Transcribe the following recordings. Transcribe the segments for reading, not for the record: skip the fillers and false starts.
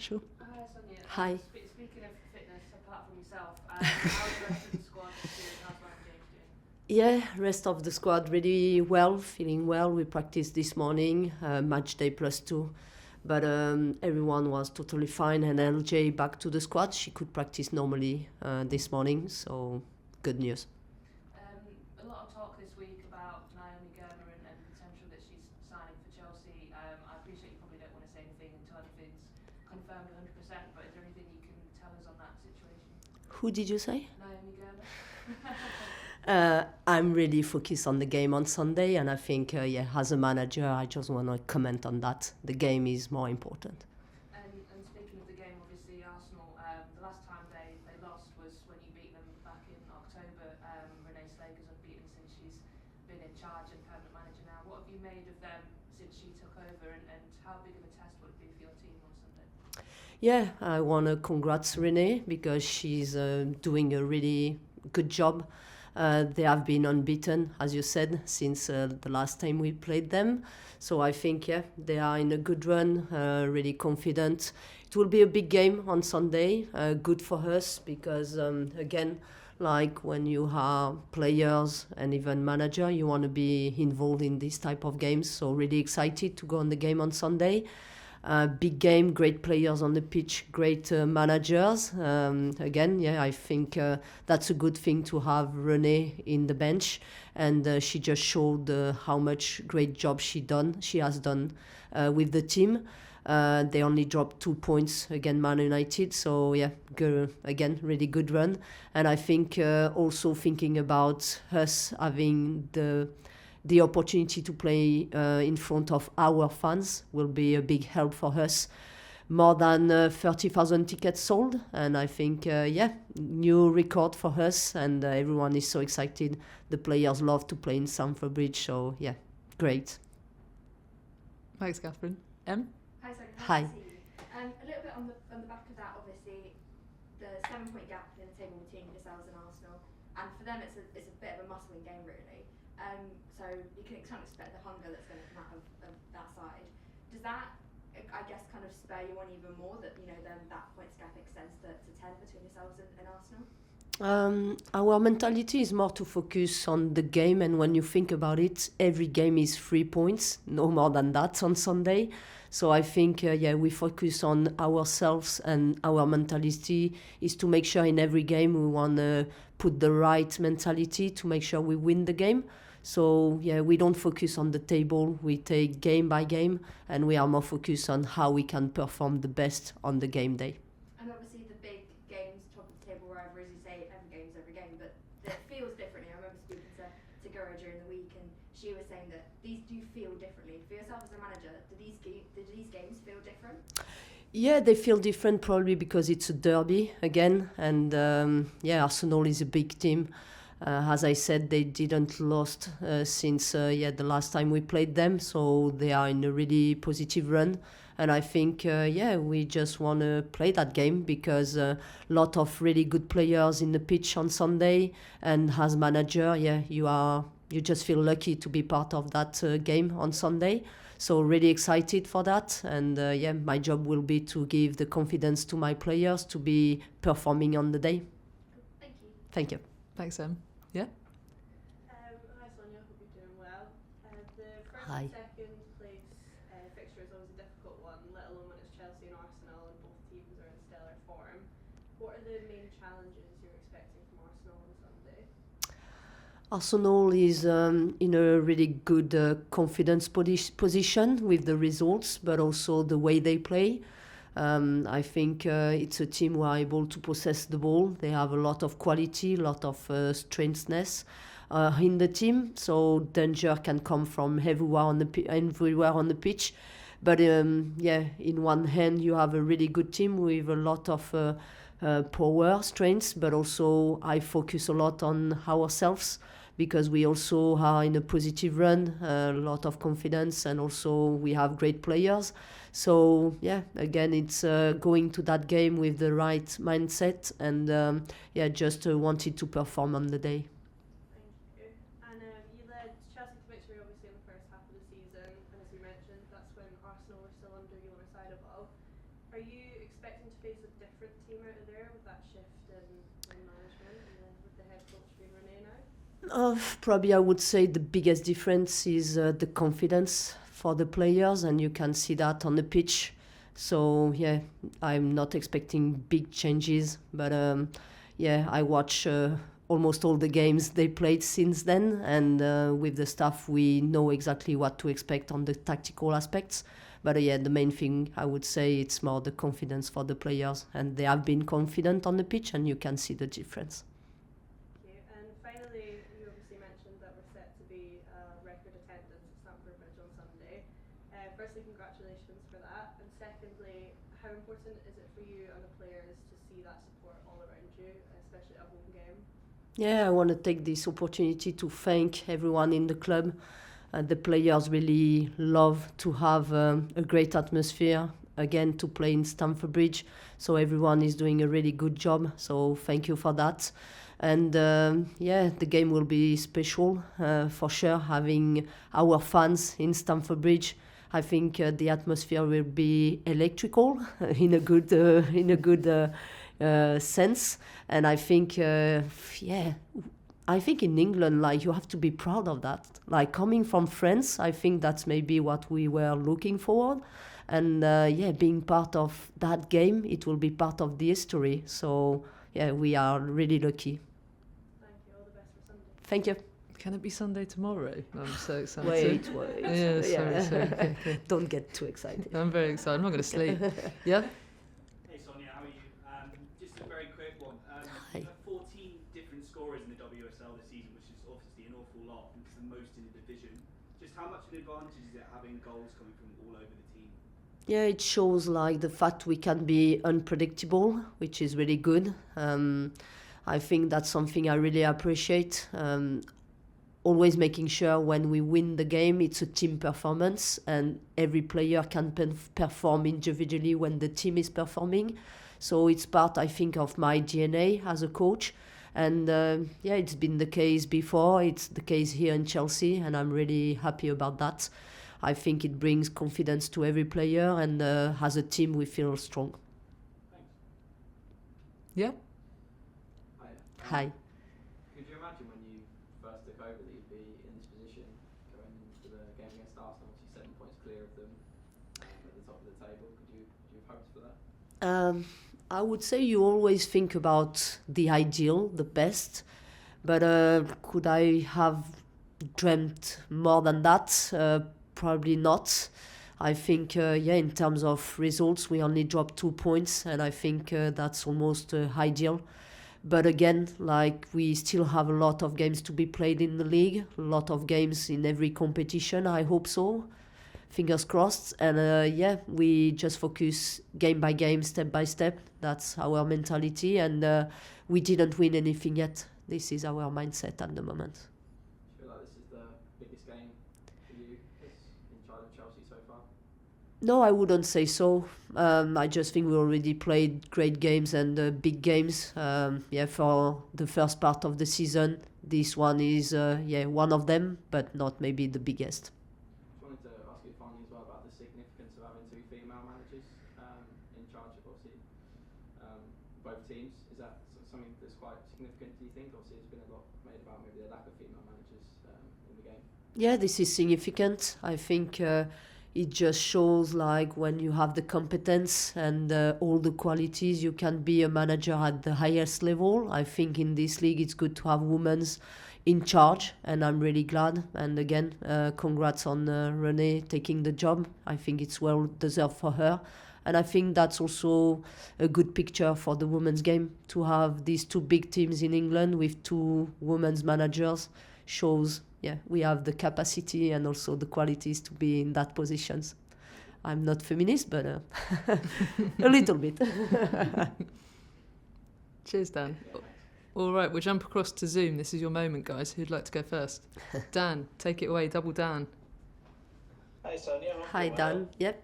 Rachel. Hi Sonia. Hi. Speaking of fitness, apart from yourself, how's the rest of the squad doing? How's Ryan James doing? Yeah, rest of the squad really well, feeling well. We practiced this morning, match day +2. But everyone was totally fine, and LJ back to the squad. She could practice normally this morning, so good news. A lot of talk this week about Naomi Girma and the potential that she's signing for Chelsea. I appreciate you probably don't want to say anything until anything's confirmed 100%, but is there anything you can tell us on that situation? Who did you say? Naomi Girma? I'm really focused on the game on Sunday, and I think, as a manager, I just want to comment on that. The game is more important. And speaking of the game, obviously Arsenal, the last time they lost was when you beat them back in October. Renee Slegers unbeaten since she's been in charge and permanent manager now. What have you made of them since she took over, and how big of a test would it be for your team on Sunday? Yeah, I want to congrats Renee because she's doing a really good job. They have been unbeaten, as you said, since the last time we played them. So I think, they are in a good run, really confident. It will be a big game on Sunday, good for us because, again, like when you are players and even manager, you want to be involved in this type of games. So really excited to go on the game on Sunday. Big game, great players on the pitch, great managers. Again, I think that's a good thing to have Renee in the bench, and she just showed how much great job she has done with the team. They only dropped 2 points against Man United, so again, really good run. And I think also thinking about us having the opportunity to play in front of our fans will be a big help for us. More than 30,000 tickets sold, and I think, new record for us, and everyone is so excited. The players love to play in Stamford Bridge, so great. Thanks, Catherine. Em? Hi, Sonia. Hi. Nice to see you. A little bit on the back of that, obviously, the 7-point gap in the table between yourselves and Arsenal, and for them it's a bit of a muscling game, really. So you can kind of expect the hunger that's going to come out of that side. Does that, I guess, kind of spur you on even more that, then that points gap extends to 10 between yourselves and Arsenal? Our mentality is more to focus on the game, and when you think about it, every game is 3 points, no more than that on Sunday. So I think, we focus on ourselves, and our mentality is to make sure in every game we want to put the right mentality to make sure we win the game. So we don't focus on the table, we take game by game, and we are more focused on how we can perform the best on the game day. And obviously the big games, top of the table rivalry, as you say, every game, but it feels differently. I remember speaking to Gura during the week, and she was saying that these do feel differently. For yourself as a manager, do these games feel different? Yeah, they feel different probably because it's a derby again, and Arsenal is a big team. As I said, they didn't lost since the last time we played them, so they are in a really positive run. And I think, we just want to play that game because a lot of really good players in the pitch on Sunday, and as manager, you just feel lucky to be part of that game on Sunday. So really excited for that, and my job will be to give the confidence to my players to be performing on the day. Thank you. Thank you. Thanks, Em. Yeah? Hi Sonia, hope you're doing well. The first Hi. and second place fixture is always a difficult one, let alone when it's Chelsea and Arsenal and both teams are in stellar form. What are the main challenges you're expecting from Arsenal on Sunday? Arsenal is in a really good confidence position with the results, but also the way they play. I think it's a team who are able to possess the ball. They have a lot of quality, a lot of strengthness in the team. So danger can come from everywhere on the pitch. But in one hand you have a really good team with a lot of power, strength, but also I focus a lot on ourselves because we also are in a positive run, a lot of confidence, and also we have great players. So again, it's going to that game with the right mindset, and just wanted to perform on the day. Thank you. And you led Chelsea to victory obviously in the first half of the season, and as you mentioned, that's when Arsenal were still under you on Eidevall. Are you expecting to face a different team out of there with that shift in management and then with the head coach being Renee now? Probably I would say the biggest difference is the confidence for the players, and you can see that on the pitch. So yeah, I'm not expecting big changes, but yeah, I watch almost all the games they played since then, and with the staff we know exactly what to expect on the tactical aspects. But yeah, the main thing I would say it's more the confidence for the players, and they have been confident on the pitch, and you can see the difference. Thank you. And finally, you obviously mentioned that we're set to be record attendance at Stamford Bridge on Sunday. Firstly, congratulations for that. And secondly, how important is it for you and the players to see that support all around you, especially at a home game? Yeah, I want to take this opportunity to thank everyone in the club. The players really love to have a great atmosphere, again, to play in Stamford Bridge. So everyone is doing a really good job. So thank you for that. And yeah, the game will be special for sure, having our fans in Stamford Bridge. I think the atmosphere will be electrical in a good sense. And I think, yeah, I think in England, like, you have to be proud of that. Like, coming from France, I think that's maybe what we were looking for. And yeah, being part of that game, it will be part of the history. So yeah, we are really lucky. Thank you. All the best for Sunday. Thank you. Can it be Sunday tomorrow? I'm so excited. Wait. Yeah, sorry. Okay. Don't get too excited. I'm very excited. I'm not going to sleep. Yeah? Hey Sonia, how are you? Just a very quick one. Hi. You have 14 different scorers in the WSL this season, which is obviously an awful lot, and it's the most in the division. Just how much of an advantage is it having goals coming from all over the team? Yeah, it shows like the fact we can be unpredictable, which is really good. I think that's something I really appreciate. Always making sure when we win the game, it's a team performance, and every player can perform individually when the team is performing. So it's part, I think, of my DNA as a coach. And yeah, it's been the case before. It's the case here in Chelsea, and I'm really happy about that. I think it brings confidence to every player, and as a team, we feel strong. Thanks. Yeah? Hi. Could you imagine when you first took over that you'd be in this position going into the game against Arsenal, obviously 7 points clear of them at the top of the table? Do you have hopes for that? I would say you always think about the ideal, the best, but could I have dreamt more than that? Probably not. I think, yeah, in terms of results, we only dropped 2 points, and I think that's almost ideal. But again, like, we still have a lot of games to be played in the league, a lot of games in every competition, I hope so. Fingers crossed. And yeah, we just focus game by game, step by step. That's our mentality. And we didn't win anything yet. This is our mindset at the moment. Do you feel like this is the biggest game for you as in charge of Chelsea so far? No, I wouldn't say so. I just think we already played great games and big games. Yeah, for the first part of the season, this one is yeah, one of them, but not maybe the biggest. Just wanted to ask you finally as well about the significance of having 2 female managers in charge of obviously both teams. Is that something that's quite significant, do you think? Obviously, there's been a lot made about maybe the lack of female managers in the game. Yeah, this is significant. I think it just shows like when you have the competence and all the qualities, you can be a manager at the highest level. I think in this league it's good to have women in charge, and I'm really glad. And again, congrats on Renee taking the job. I think it's well deserved for her. And I think that's also a good picture for the women's game, to have these 2 big teams in England with 2 women's managers. Shows, yeah, we have the capacity and also the qualities to be in that positions. I'm not feminist, but a little bit. Cheers, Dan. All right, we'll jump across to Zoom. This is your moment, guys. Who'd like to go first? Dan, take it away. Double Dan. Hi Sonia. Hope Hi, you're Dan. well. Yep.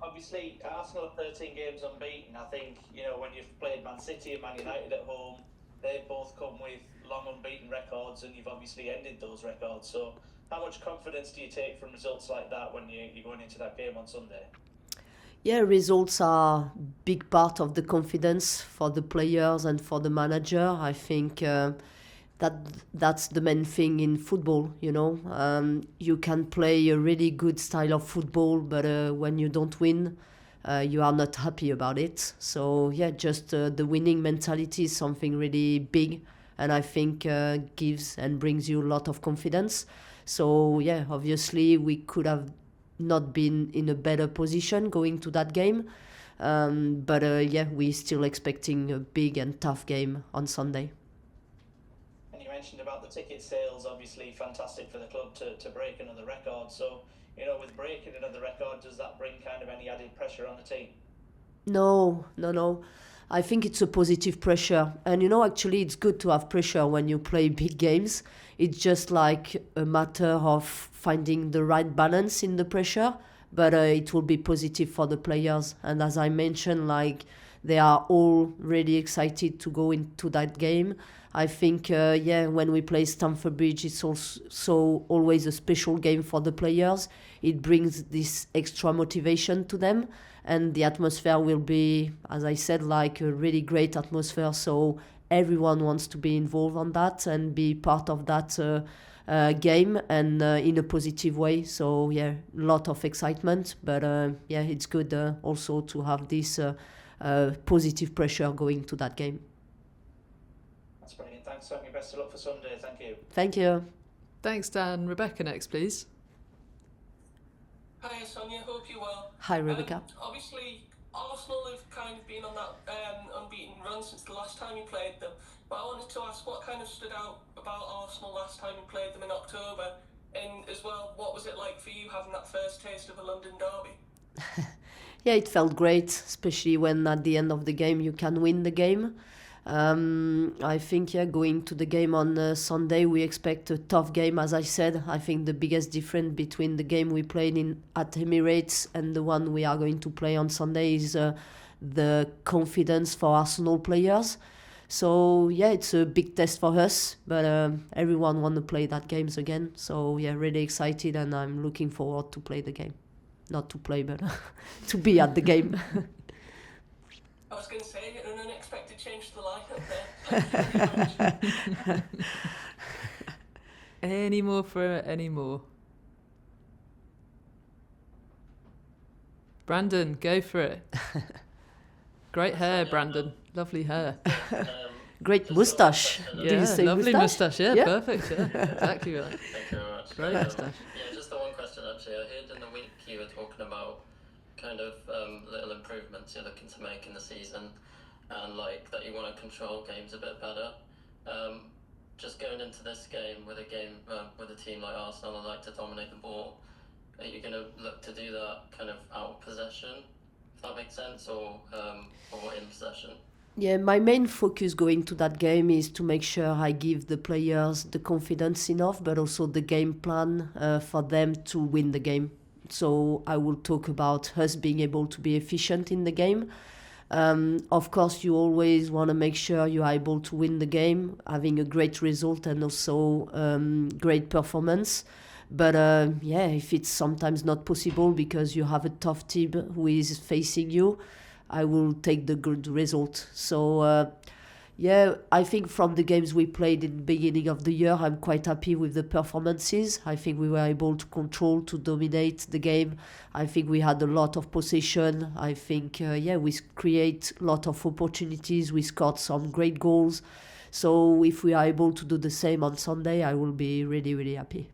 Obviously, Arsenal are 13 games unbeaten. I think, you know, when you've played Man City and Man United at home, they both come with long unbeaten records, and you've obviously ended those records. So how much confidence do you take from results like that when you're going into that game on Sunday? Yeah, results are big part of the confidence for the players and for the manager. I think that that's the main thing in football. You can play a really good style of football, but when you don't win, you are not happy about it. So yeah, just the winning mentality is something really big, and I think gives and brings you a lot of confidence. So yeah, obviously we could have not been in a better position going to that game. But yeah, we're still expecting a big and tough game on Sunday. And you mentioned about the ticket sales, obviously fantastic for the club to break another record. So, with breaking another record, does that bring kind of any added pressure on the team? No. I think it's a positive pressure. And actually it's good to have pressure when you play big games. It's just like a matter of finding the right balance in the pressure. But it will be positive for the players. And as I mentioned, like they are all really excited to go into that game. I think, when we play Stamford Bridge, it's also always a special game for the players. It brings this extra motivation to them. And the atmosphere will be, as I said, like a really great atmosphere. So everyone wants to be involved on that and be part of that game and in a positive way. So yeah, a lot of excitement. But it's good also to have this positive pressure going to that game. That's brilliant. Thanks, Sonia. Best of luck for Sunday. Thank you. Thank you. Thanks, Dan. Rebecca next, please. Hi Sonia, hope you're well. Hi, Rebecca. Obviously, Arsenal have kind of been on that unbeaten run since the last time you played them. But I wanted to ask what kind of stood out about Arsenal last time you played them in October, and as well, what was it like for you having that first taste of a London derby? Yeah, it felt great, especially when at the end of the game you can win the game. I think, going to the game on Sunday, we expect a tough game, as I said. I think the biggest difference between the game we played at Emirates and the one we are going to play on Sunday is the confidence for Arsenal players. So, yeah, it's a big test for us, but everyone want to play that games again. So, yeah, really excited, and I'm looking forward to play the game. Not to play, but to be at the game. I was going to say, an unexpected change to the lineup there. Thank you very much. Any more? Brandon, go for it. Great hair, Brandon. Lovely hair. Great moustache. Yeah, Do you say lovely moustache? Yeah, perfect. Yeah, exactly right. Thank you very much. Great moustache. Yeah, just the one question actually. I heard in the week you were talking about kind of little improvements you're looking to make in the season, and like that you want to control games a bit better. Just going into this game with a team like Arsenal that like to dominate the ball, are you going to look to do that kind of out of possession, if that makes sense, or in possession? Yeah, my main focus going to that game is to make sure I give the players the confidence enough, but also the game plan for them to win the game. So I will talk about us being able to be efficient in the game. Of course, you always want to make sure you are able to win the game, having a great result and also great performance. But if it's sometimes not possible because you have a tough team who is facing you, I will take the good result. So, I think from the games we played in the beginning of the year, I'm quite happy with the performances. I think we were able to control, to dominate the game. I think we had a lot of possession. I think, we create a lot of opportunities. We scored some great goals. So if we are able to do the same on Sunday, I will be really, really happy.